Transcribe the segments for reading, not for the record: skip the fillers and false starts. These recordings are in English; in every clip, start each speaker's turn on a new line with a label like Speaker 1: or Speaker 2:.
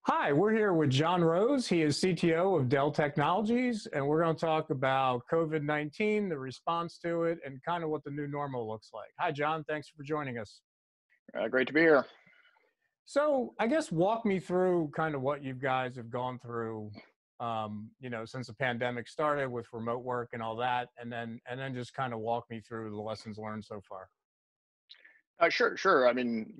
Speaker 1: Hi, we're here with John Roese. He is CTO of Dell Technologies, and we're going to talk about COVID-19, the response to it, and kind of what the new normal looks like. Hi, John. Thanks for joining us.
Speaker 2: Great to be here.
Speaker 1: So, I guess walk me through kind of what you guys have gone through, since the pandemic started with remote work and all that, and then just kind of walk me through the lessons learned so far.
Speaker 2: Sure. I mean,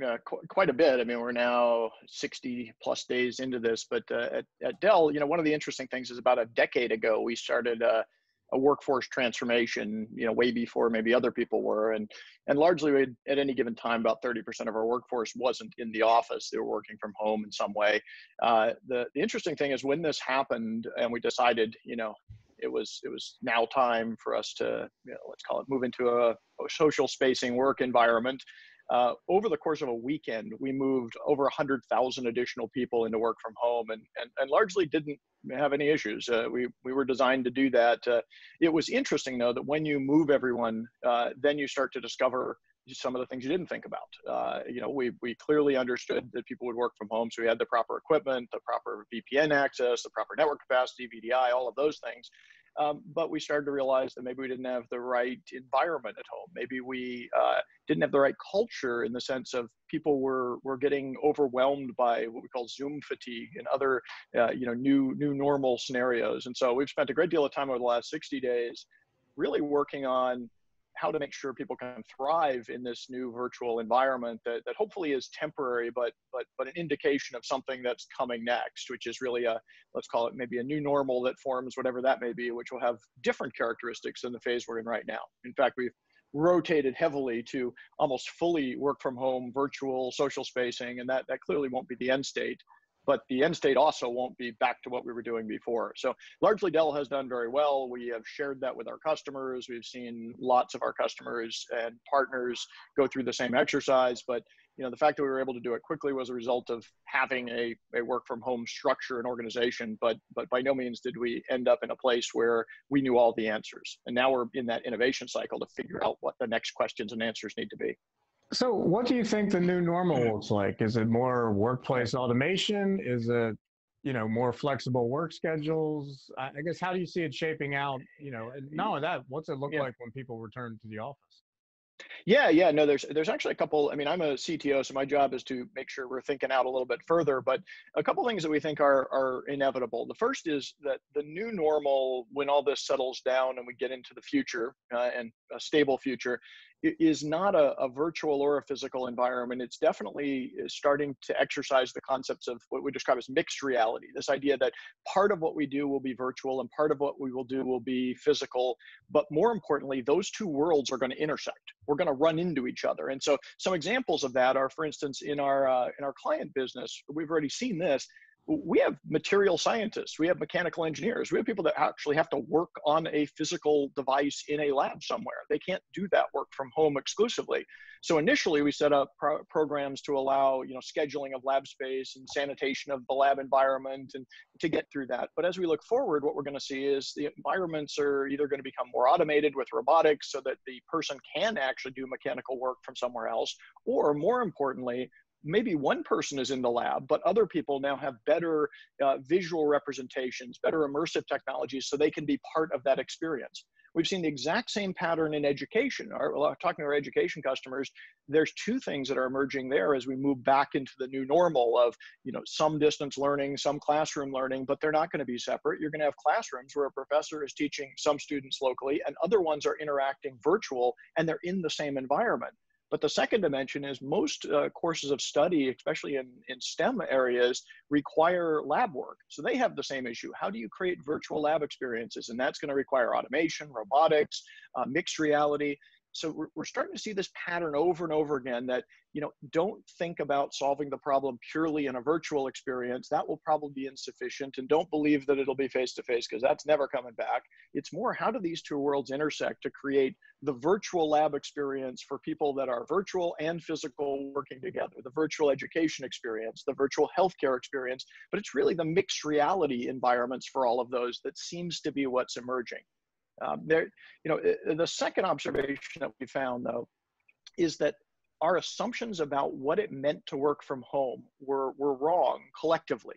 Speaker 2: quite a bit. I mean, we're now 60 plus days into this, but at Dell, one of the interesting things is about a decade ago, we started a workforce transformation, way before maybe other people were. And largely at any given time, about 30% of our workforce wasn't in the office. They were working from home in some way. The interesting thing is when this happened and we decided, it was now time for us to, let's call it move into a social spacing work environment. Over the course of a weekend, we moved over 100,000 additional people into work from home and largely didn't have any issues. We were designed to do that. It was interesting, though, that when you move everyone, then you start to discover some of the things you didn't think about. We clearly understood that people would work from home, so we had the proper equipment, the proper VPN access, the proper network capacity, VDI, all of those things. But we started to realize that maybe we didn't have the right environment at home. Maybe we didn't have the right culture in the sense of people were getting overwhelmed by what we call Zoom fatigue and other new normal scenarios. And so we've spent a great deal of time over the last 60 days really working on how to make sure people can thrive in this new virtual environment that hopefully is temporary, but an indication of something that's coming next, which is really let's call it maybe a new normal that forms, whatever that may be, which will have different characteristics than the phase we're in right now. In fact, we've rotated heavily to almost fully work from home, virtual, social spacing, and that clearly won't be the end state. But the end state also won't be back to what we were doing before. So largely Dell has done very well. We have shared that with our customers. We've seen lots of our customers and partners go through the same exercise. But the fact that we were able to do it quickly was a result of having a work from home structure and organization. But by no means did we end up in a place where we knew all the answers. And now we're in that innovation cycle to figure out what the next questions and answers need to be.
Speaker 1: So, what do you think the new normal looks like? Is it more workplace automation? Is it, more flexible work schedules? I guess, how do you see it shaping out? And not only that, what's it look
Speaker 2: Yeah.
Speaker 1: like when people return to the office?
Speaker 2: Yeah. No, there's actually a couple. I mean, I'm a CTO, so my job is to make sure we're thinking out a little bit further. But a couple things that we think are inevitable. The first is that the new normal, when all this settles down and we get into the future and a stable future, is not a virtual or a physical environment. It's definitely starting to exercise the concepts of what we describe as mixed reality. This idea that part of what we do will be virtual and part of what we will do will be physical. But more importantly, those two worlds are going to intersect. We're going to run into each other. And so some examples of that are, for instance, in our client business, we've already seen this. We have material scientists, we have mechanical engineers, we have people that actually have to work on a physical device in a lab somewhere. They can't do that work from home exclusively. So initially we set up programs to allow, scheduling of lab space and sanitation of the lab environment and to get through that. But as we look forward, what we're going to see is the environments are either going to become more automated with robotics so that the person can actually do mechanical work from somewhere else, or more importantly, maybe one person is in the lab, but other people now have better visual representations, better immersive technologies, so they can be part of that experience. We've seen the exact same pattern in education. Talking to our education customers, there's two things that are emerging there as we move back into the new normal of, some distance learning, some classroom learning, but they're not going to be separate. You're going to have classrooms where a professor is teaching some students locally and other ones are interacting virtual and they're in the same environment. But the second dimension is most courses of study, especially in STEM areas, require lab work. So they have the same issue. How do you create virtual lab experiences? And that's going to require automation, robotics, mixed reality. So we're starting to see this pattern over and over again that, don't think about solving the problem purely in a virtual experience. That will probably be insufficient. And don't believe that it'll be face-to-face because that's never coming back. It's more, how do these two worlds intersect to create the virtual lab experience for people that are virtual and physical working together, the virtual education experience, the virtual healthcare experience, but it's really the mixed reality environments for all of those that seems to be what's emerging. The second observation that we found, though, is that our assumptions about what it meant to work from home were wrong collectively.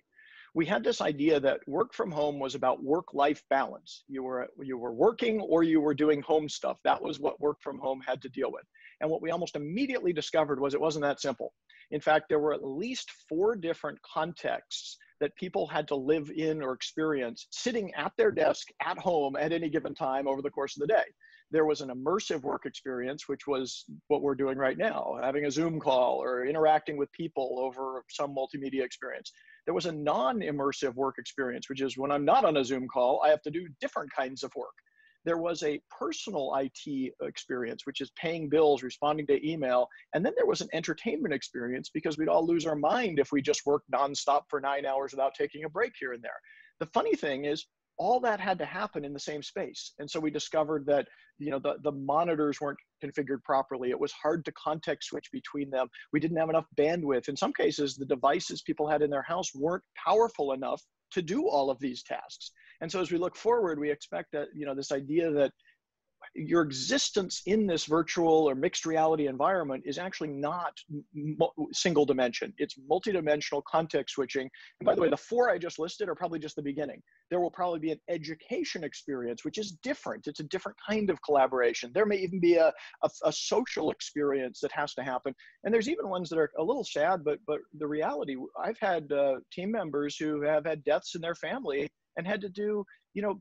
Speaker 2: we had this idea that work from home was about work-life balance. You were working or you were doing home stuff. That was what work from home had to deal with. And what we almost immediately discovered was it wasn't that simple. In fact, there were at least 4 different contexts that people had to live in or experience sitting at their desk at home at any given time over the course of the day. There was an immersive work experience, which was what we're doing right now, having a Zoom call or interacting with people over some multimedia experience. There was a non-immersive work experience, which is when I'm not on a Zoom call, I have to do different kinds of work. There was a personal IT experience, which is paying bills, responding to email. And then there was an entertainment experience because we'd all lose our mind if we just worked nonstop for 9 hours without taking a break here and there. The funny thing is, all that had to happen in the same space. And so we discovered that, the monitors weren't configured properly. It was hard to context switch between them. We didn't have enough bandwidth. In some cases, the devices people had in their house weren't powerful enough to do all of these tasks. And so as we look forward, we expect that, this idea that your existence in this virtual or mixed reality environment is actually not single dimension. It's multidimensional context switching. And by the way, the 4 I just listed are probably just the beginning. There will probably be an education experience, which is different. It's a different kind of collaboration. There may even be a social experience that has to happen. And there's even ones that are a little sad, but the reality, I've had team members who have had deaths in their family and had to do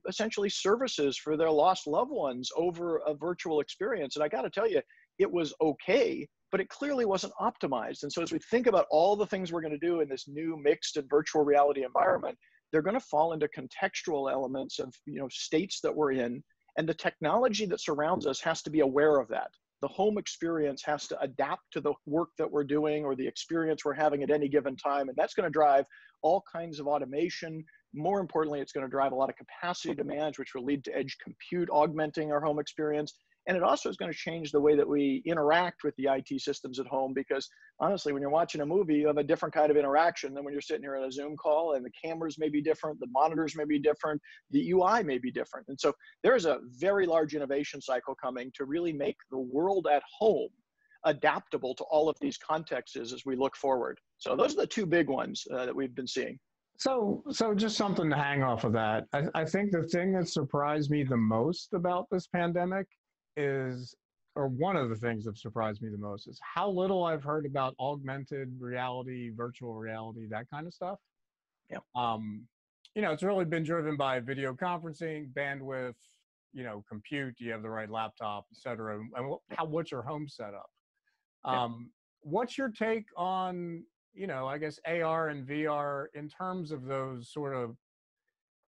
Speaker 2: essentially services for their lost loved ones over a virtual experience. And I got to tell you, it was okay, but it clearly wasn't optimized. And so as we think about all the things we're going to do in this new mixed and virtual reality environment, they're going to fall into contextual elements of, states that we're in. And the technology that surrounds us has to be aware of that. The home experience has to adapt to the work that we're doing or the experience we're having at any given time. And that's going to drive all kinds of automation. More importantly, it's going to drive a lot of capacity demands, which will lead to edge compute augmenting our home experience. And it also is going to change the way that we interact with the IT systems at home, because honestly, when you're watching a movie, you have a different kind of interaction than when you're sitting here on a Zoom call, and the cameras may be different, the monitors may be different, the UI may be different. And so there's a very large innovation cycle coming to really make the world at home adaptable to all of these contexts as we look forward. So those are the 2 big ones that we've been seeing.
Speaker 1: So just something to hang off of that. I think the thing that surprised me the most about this pandemic is, or one of the things that surprised me the most, is how little I've heard about augmented reality, virtual reality, that kind of stuff.
Speaker 2: Yeah.
Speaker 1: It's really been driven by video conferencing, bandwidth, compute, do you have the right laptop, et cetera, and what's your home setup? What's your take on, I guess AR and VR in terms of those sort of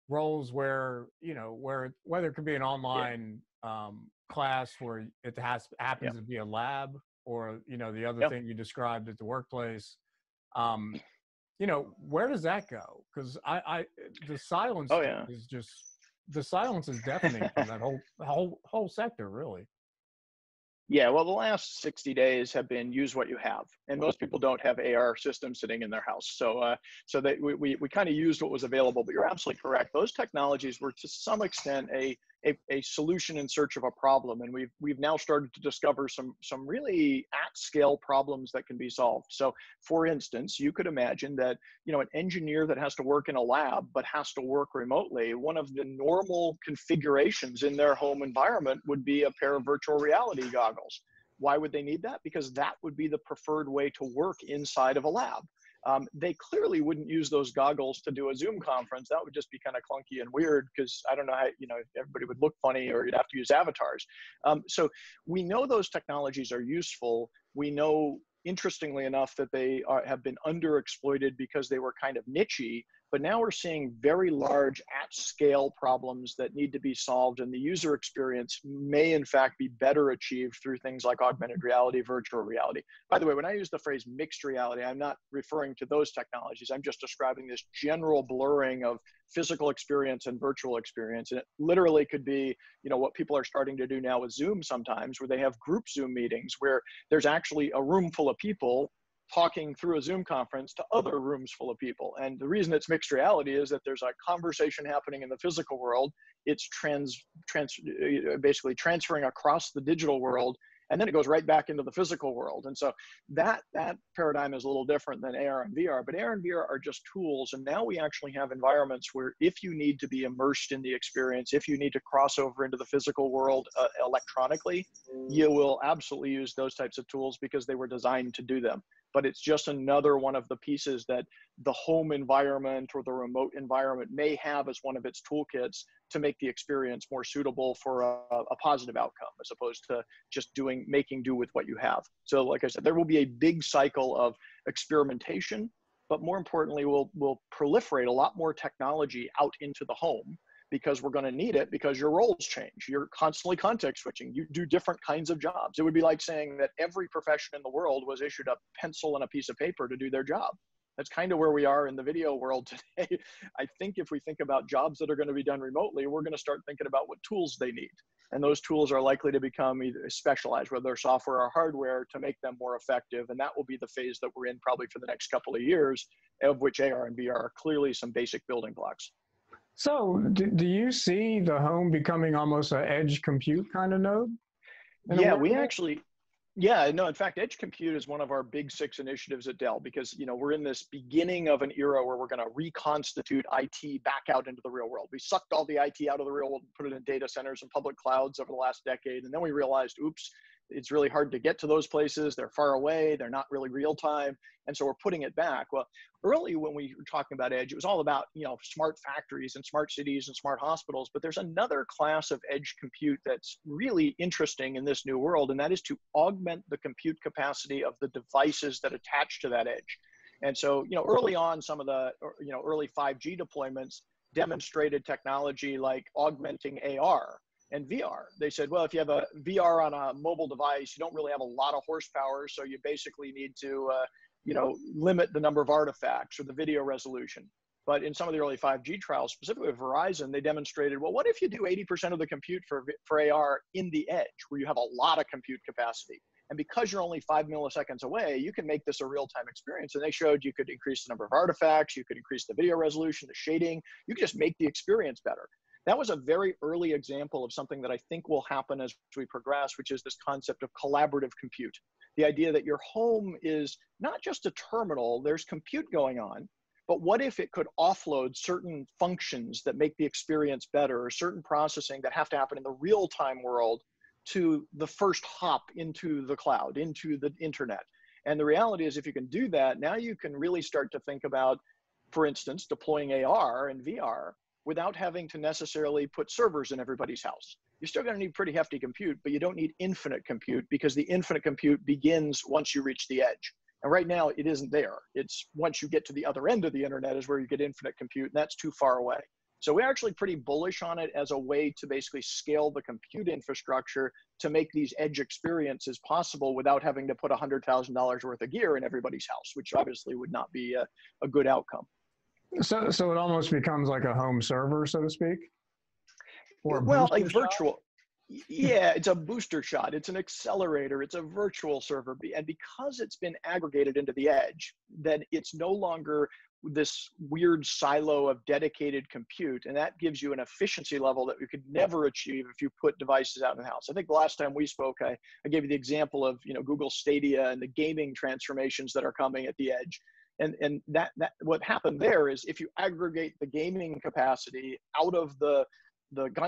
Speaker 1: roles where, whether it could be an online class where it happens to be a lab, or, the other thing you described at the workplace, where does that go? Because the silence is just, the silence is deafening from that whole sector, really.
Speaker 2: Yeah, well, the last 60 days have been use what you have, and most people don't have AR systems sitting in their house. So, we kind of used what was available. But you're absolutely correct; those technologies were to some extent a solution in search of a problem, and we've now started to discover some really at scale problems that can be solved. So, for instance, you could imagine that an engineer that has to work in a lab but has to work remotely, one of the normal configurations in their home environment would be a pair of virtual reality goggles. Why would they need that? Because that would be the preferred way to work inside of a lab. They clearly wouldn't use those goggles to do a Zoom conference. That would just be kind of clunky and weird, because I don't know how, everybody would look funny, or you'd have to use avatars. So we know those technologies are useful. We know, interestingly enough, that they have been underexploited because they were kind of nichey. But now we're seeing very large at-scale problems that need to be solved, and the user experience may in fact be better achieved through things like augmented reality, virtual reality. By the way, when I use the phrase mixed reality, I'm not referring to those technologies. I'm just describing this general blurring of physical experience and virtual experience. And it literally could be, what people are starting to do now with Zoom sometimes, where they have group Zoom meetings where there's actually a room full of people talking through a Zoom conference to other rooms full of people. And the reason it's mixed reality is that there's a conversation happening in the physical world. It's basically transferring across the digital world, and then it goes right back into the physical world. And so that paradigm is a little different than AR and VR, but AR and VR are just tools. And now we actually have environments where if you need to be immersed in the experience, if you need to cross over into the physical world electronically, you will absolutely use those types of tools because they were designed to do them. But it's just another one of the pieces that the home environment or the remote environment may have as one of its toolkits to make the experience more suitable for a positive outcome, as opposed to just making do with what you have. So like I said, there will be a big cycle of experimentation, but more importantly, we'll proliferate a lot more technology out into the home, because we're going to need it, because your roles change. You're constantly context switching. You do different kinds of jobs. It would be like saying that every profession in the world was issued a pencil and a piece of paper to do their job. That's kind of where we are in the video world today. I think if we think about jobs that are going to be done remotely, we're going to start thinking about what tools they need. And those tools are likely to become either specialized, whether they're software or hardware, to make them more effective. And that will be the phase that we're in probably for the next couple of years, of which AR and VR are clearly some basic building blocks.
Speaker 1: So do you see the home becoming almost an edge compute kind of node?
Speaker 2: Yeah, we actually, yeah, no, in fact, edge compute is one of our big 6 initiatives at Dell, because, you know, we're in this beginning of an era where we're going to reconstitute IT back out into the real world. We sucked all the IT out of the real world and put it in data centers and public clouds over the last decade. And then we realized, oops, it's really hard to get to those places. They're far away. They're not really real time. And so we're putting it back. Well, early when we were talking about edge, it was all about, you know, smart factories and smart cities and smart hospitals. But there's another class of edge compute that's really interesting in this new world, and that is to augment the compute capacity of the devices that attach to that edge. And so, you know, early on, some of the, you know, early 5G deployments demonstrated technology like augmenting AR and VR. They said, well, if you have a VR on a mobile device, you don't really have a lot of horsepower, so you basically need to, you know, limit the number of artifacts or the video resolution. But in some of the early 5G trials, specifically with Verizon, they demonstrated, well, what if you do 80% of the compute for AR in the edge, where you have a lot of compute capacity? And because you're only 5 milliseconds away, you can make this a real-time experience. And they showed you could increase the number of artifacts, you could increase the video resolution, the shading, you could just make the experience better. That was a very early example of something that I think will happen as we progress, which is this concept of collaborative compute. The idea that your home is not just a terminal, there's compute going on, but what if it could offload certain functions that make the experience better, or certain processing that have to happen in the real-time world to the first hop into the cloud, into the internet. And the reality is, if you can do that, now you can really start to think about, for instance, deploying AR and VR without having to necessarily put servers in everybody's house. You're still going to need pretty hefty compute, but you don't need infinite compute, because the infinite compute begins once you reach the edge. And right now it isn't there. It's once you get to the other end of the internet is where you get infinite compute, and that's too far away. So we're actually pretty bullish on it as a way to basically scale the compute infrastructure to make these edge experiences possible without having to put $100,000 worth of gear in everybody's house, which obviously would not be a good outcome.
Speaker 1: So it almost becomes like a home server, so to speak? Or
Speaker 2: well, a
Speaker 1: booster
Speaker 2: virtual,
Speaker 1: shot?
Speaker 2: yeah, it's a booster shot. It's an accelerator. It's a virtual server. And because it's been aggregated into the edge, then it's no longer this weird silo of dedicated compute. And that gives you an efficiency level that you could never achieve if you put devices out in the house. I think the last time we spoke, I gave you the example of, you know, Google Stadia and the gaming transformations that are coming at the edge. And that what happened there is, if you aggregate the gaming capacity out of the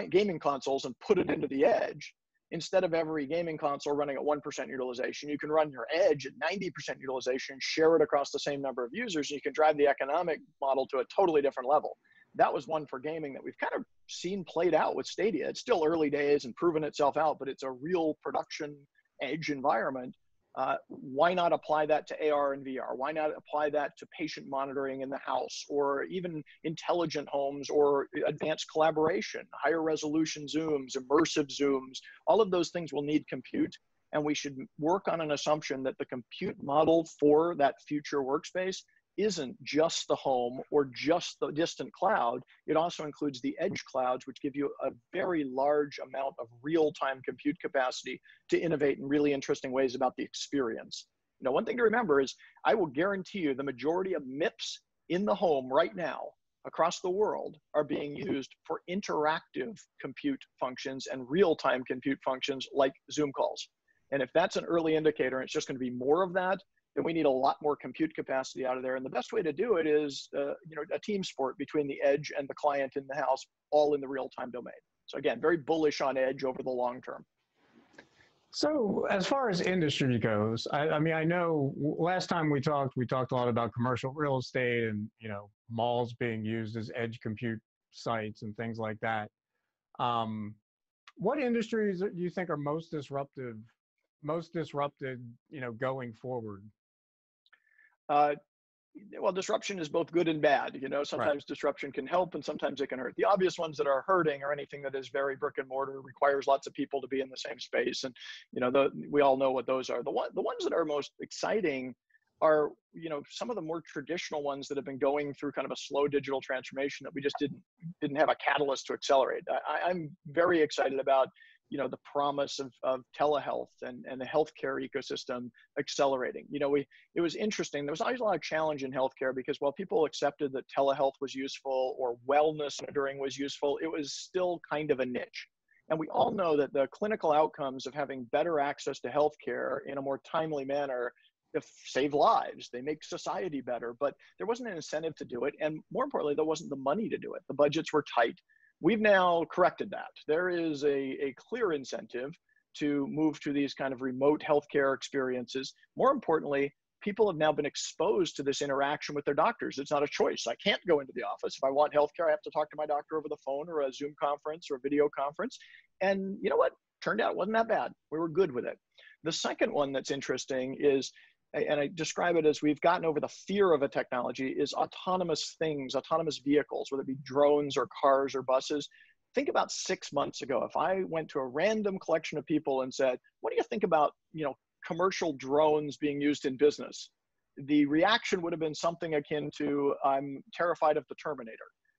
Speaker 2: gaming consoles and put it into the edge, instead of every gaming console running at 1% utilization, you can run your edge at 90% utilization, share it across the same number of users, and you can drive the economic model to a totally different level. That was one for gaming that we've kind of seen played out with Stadia. It's still early days and proven itself out, but it's a real production edge environment. Why not apply that to AR and VR? Why not apply that to patient monitoring in the house, or even intelligent homes, or advanced collaboration, higher resolution Zooms, immersive Zooms? All of those things will need compute, and we should work on an assumption that the compute model for that future workspace isn't just the home or just the distant cloud. It also includes the edge clouds, which give you a very large amount of real-time compute capacity to innovate in really interesting ways about the experience. You know, one thing to remember is, I will guarantee you the majority of MIPS in the home right now across the world are being used for interactive compute functions and real-time compute functions like Zoom calls. And if that's an early indicator, and it's just going to be more of that, then we need a lot more compute capacity out of there. And the best way to do it is, a team sport between the edge and the client in the house, all in the real-time domain. So again, very bullish on edge over the long term.
Speaker 1: So as far as industry goes, I mean, I know last time we talked a lot about commercial real estate and, malls being used as edge compute sites and things like that. What industries do you think are most disrupted, going forward?
Speaker 2: Well, disruption is both good and bad. Sometimes
Speaker 1: Right.
Speaker 2: disruption can help and sometimes it can hurt. The obvious ones that are hurting are anything that is very brick and mortar, requires lots of people to be in the same space. And, we all know what those are. The ones that are most exciting are, some of the more traditional ones that have been going through kind of a slow digital transformation that we just didn't have a catalyst to accelerate. I'm very excited about, the promise of telehealth and the healthcare ecosystem accelerating. It was interesting. There was always a lot of challenge in healthcare because while people accepted that telehealth was useful or wellness monitoring was useful, it was still kind of a niche. And we all know that the clinical outcomes of having better access to healthcare in a more timely manner save lives. They make society better, but there wasn't an incentive to do it. And more importantly, there wasn't the money to do it. The budgets were tight. We've now corrected that. There is a clear incentive to move to these kind of remote healthcare experiences. More importantly, people have now been exposed to this interaction with their doctors. It's not a choice. I can't go into the office. If I want healthcare, I have to talk to my doctor over the phone or a Zoom conference or a video conference. And you know what? Turned out it wasn't that bad. We were good with it. The second one that's interesting is, and I describe it as we've gotten over the fear of a technology, is autonomous things, autonomous vehicles, whether it be drones or cars or buses. Think about 6 months ago, if I went to a random collection of people and said, what do you think about, commercial drones being used in business? The reaction would have been something akin to, I'm terrified of the Terminator.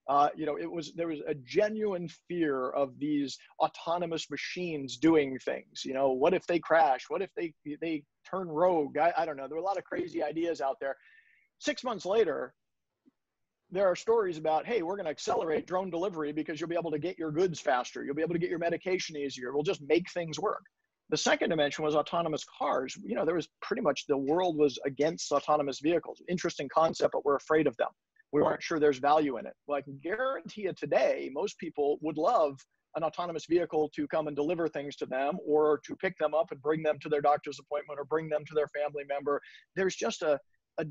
Speaker 2: There was a genuine fear of these autonomous machines doing things. What if they crash? What if they turn rogue? I don't know. There were a lot of crazy ideas out there. 6 months later, there are stories about, hey, we're going to accelerate drone delivery because you'll be able to get your goods faster. You'll be able to get your medication easier. We'll just make things work. The second dimension was autonomous cars. There was pretty much the world was against autonomous vehicles. Interesting concept, but we're afraid of them. We weren't sure there's value in it. Well, I can guarantee you today, most people would love an autonomous vehicle to come and deliver things to them or to pick them up and bring them to their doctor's appointment or bring them to their family member. There's just a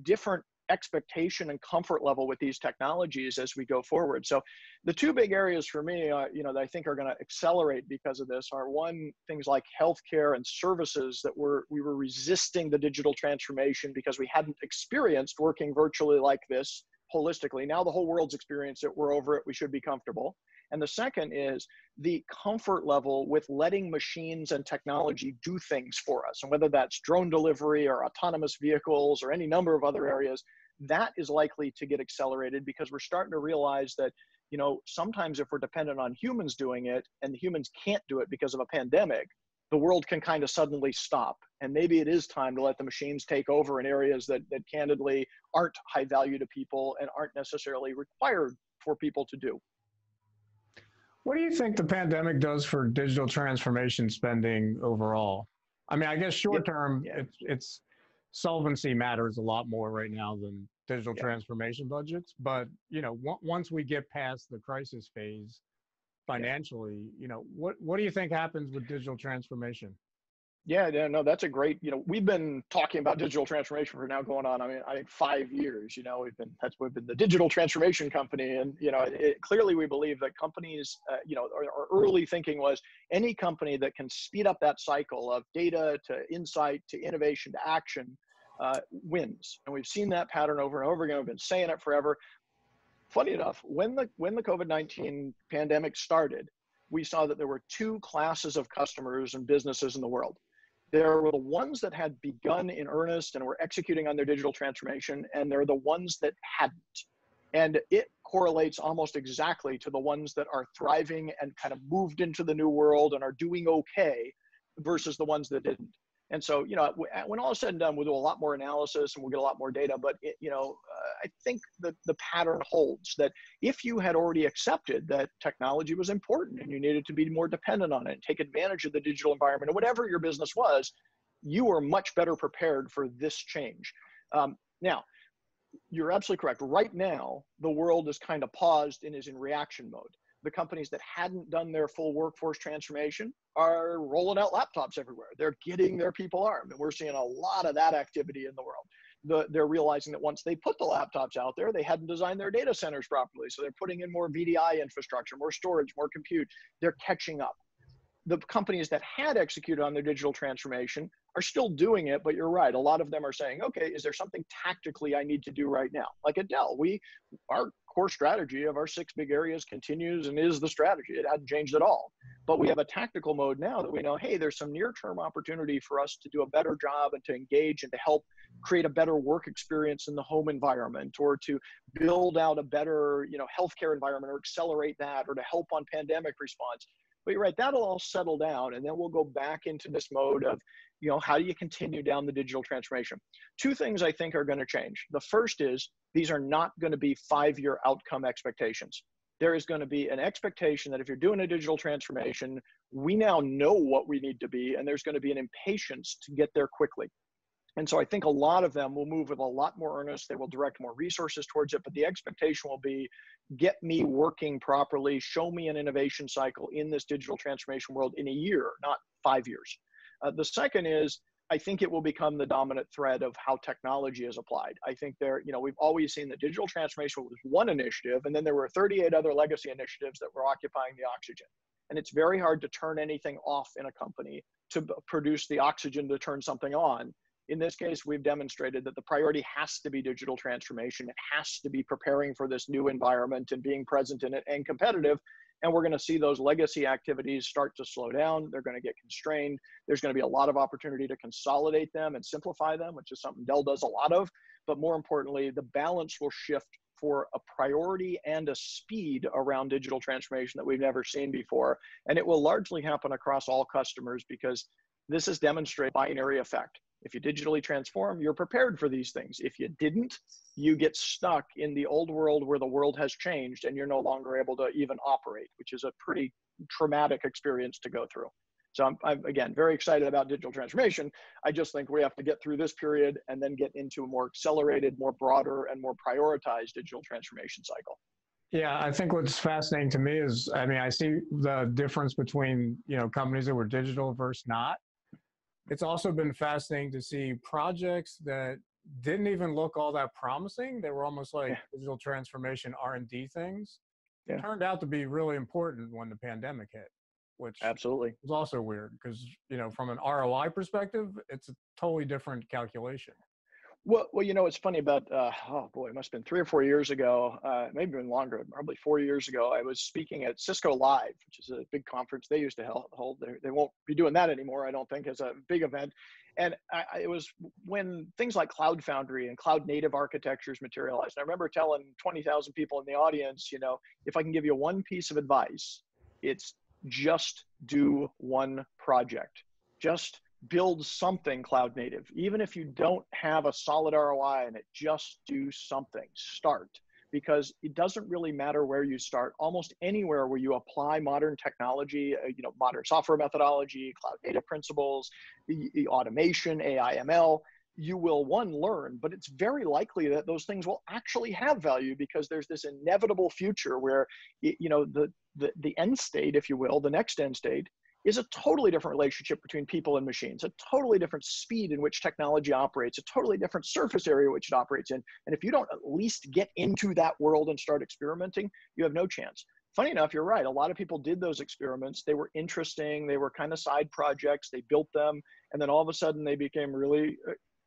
Speaker 2: different expectation and comfort level with these technologies as we go forward. So the two big areas for me, that I think are going to accelerate because of this are, one, things like healthcare and services that we were resisting the digital transformation because we hadn't experienced working virtually like this holistically. Now the whole world's experienced it. We're over it. We should be comfortable. And the second is the comfort level with letting machines and technology do things for us. And whether that's drone delivery or autonomous vehicles or any number of other areas, that is likely to get accelerated because we're starting to realize that, sometimes if we're dependent on humans doing it and the humans can't do it because of a pandemic, the world can kind of suddenly stop. And maybe it is time to let the machines take over in areas that candidly aren't high value to people and aren't necessarily required for people to do.
Speaker 1: What do you think the pandemic does for digital transformation spending overall? I mean, I guess short term,
Speaker 2: Yeah.
Speaker 1: it's solvency matters a lot more right now than digital transformation budgets. But, once we get past the crisis phase financially, what do you think happens with digital transformation?
Speaker 2: Yeah, no, that's a great, we've been talking about digital transformation for now going on, I think 5 years, we've been the digital transformation company. And, clearly we believe that companies, our early thinking was any company that can speed up that cycle of data to insight, to innovation, to action, wins. And we've seen that pattern over and over again. We've been saying it forever. Funny enough, when the COVID-19 pandemic started, we saw that there were two classes of customers and businesses in the world. There were the ones that had begun in earnest and were executing on their digital transformation, and there are the ones that hadn't. And it correlates almost exactly to the ones that are thriving and kind of moved into the new world and are doing okay versus the ones that didn't. And so, when all is said and done, we'll do a lot more analysis and we'll get a lot more data. But, I think that the pattern holds that if you had already accepted that technology was important and you needed to be more dependent on it, and take advantage of the digital environment or whatever your business was, you are much better prepared for this change. Now, you're absolutely correct. Right now, the world is kind of paused and is in reaction mode. The companies that hadn't done their full workforce transformation are rolling out laptops everywhere. They're getting their people armed. And we're seeing a lot of that activity in the world. They're realizing that once they put the laptops out there, they hadn't designed their data centers properly. So they're putting in more VDI infrastructure, more storage, more compute. They're catching up. The companies that had executed on their digital transformation are still doing it, but you're right. A lot of them are saying, okay, is there something tactically I need to do right now? Like at Dell, our core strategy of our 6 big areas continues and is the strategy. It hadn't changed at all. But we have a tactical mode now that we know, hey, there's some near-term opportunity for us to do a better job and to engage and to help create a better work experience in the home environment, or to build out a better, healthcare environment, or accelerate that, or to help on pandemic response. But you're right, that'll all settle down, and then we'll go back into this mode of, how do you continue down the digital transformation? 2 things I think are going to change. The first is these are not going to be 5-year outcome expectations. There is going to be an expectation that if you're doing a digital transformation, we now know what we need to be, and there's going to be an impatience to get there quickly. And so I think a lot of them will move with a lot more earnest. They will direct more resources towards it, but the expectation will be, get me working properly, show me an innovation cycle in this digital transformation world in a year, not 5 years. The second is, I think it will become the dominant thread of how technology is applied. I think we've always seen that digital transformation was one initiative, and then there were 38 other legacy initiatives that were occupying the oxygen. And it's very hard to turn anything off in a company to produce the oxygen to turn something on. In this case, we've demonstrated that the priority has to be digital transformation. It has to be preparing for this new environment and being present in it and competitive. And we're going to see those legacy activities start to slow down. They're going to get constrained. There's going to be a lot of opportunity to consolidate them and simplify them, which is something Dell does a lot of. But more importantly, the balance will shift for a priority and a speed around digital transformation that we've never seen before. And it will largely happen across all customers, because this is demonstrated binary effect. If you digitally transform, you're prepared for these things. If you didn't, you get stuck in the old world where the world has changed and you're no longer able to even operate, which is a pretty traumatic experience to go through. So I'm again, very excited about digital transformation. I just think we have to get through this period and then get into a more accelerated, more broader, and more prioritized digital transformation cycle.
Speaker 1: Yeah, I think what's fascinating to me is, I see the difference between, companies that were digital versus not. It's also been fascinating to see projects that didn't even look all that promising. They were almost like digital transformation R&D things. Turned out to be really important when the pandemic hit, which
Speaker 2: absolutely
Speaker 1: was also weird because, from an ROI perspective, it's a totally different calculation.
Speaker 2: Well, it's funny about, it must have been 3 or 4 years ago, maybe even longer, probably 4 years ago. I was speaking at Cisco Live, which is a big conference they used to hold. They won't be doing that anymore, I don't think, as a big event. And it was when things like Cloud Foundry and cloud native architectures materialized. And I remember telling 20,000 people in the audience, if I can give you one piece of advice, it's just do one project. Just build something cloud native. Even if you don't have a solid ROI in it, just do something, start. Because it doesn't really matter where you start. Almost anywhere where you apply modern technology, modern software methodology, cloud native principles, the automation, AI, ML, you will learn, but it's very likely that those things will actually have value, because there's this inevitable future where, the end state, if you will, the next end state, is a totally different relationship between people and machines, a totally different speed in which technology operates, a totally different surface area which it operates in. And if you don't at least get into that world and start experimenting, you have no chance. Funny enough, you're right. A lot of people did those experiments. They were interesting. They were kind of side projects. They built them. And then all of a sudden they became really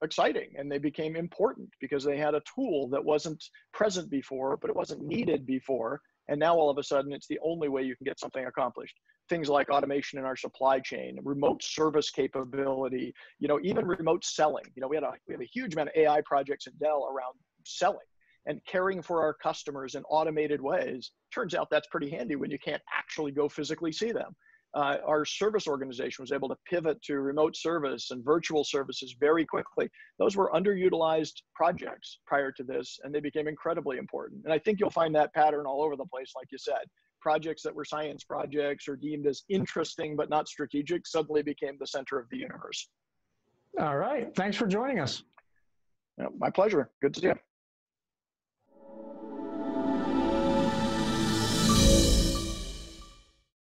Speaker 2: exciting and they became important because they had a tool that wasn't present before, but it wasn't needed before. And now all of a sudden it's the only way you can get something accomplished. Things like automation in our supply chain, remote service capability, even remote selling. We have a huge amount of AI projects at Dell around selling and caring for our customers in automated ways. Turns out that's pretty handy when you can't actually go physically see them. Our service organization was able to pivot to remote service and virtual services very quickly. Those were underutilized projects prior to this, and they became incredibly important. And I think you'll find that pattern all over the place, like you said. Projects that were science projects or deemed as interesting but not strategic suddenly became the center of the universe.
Speaker 1: All right. Thanks for joining us.
Speaker 2: My pleasure. Good to see you.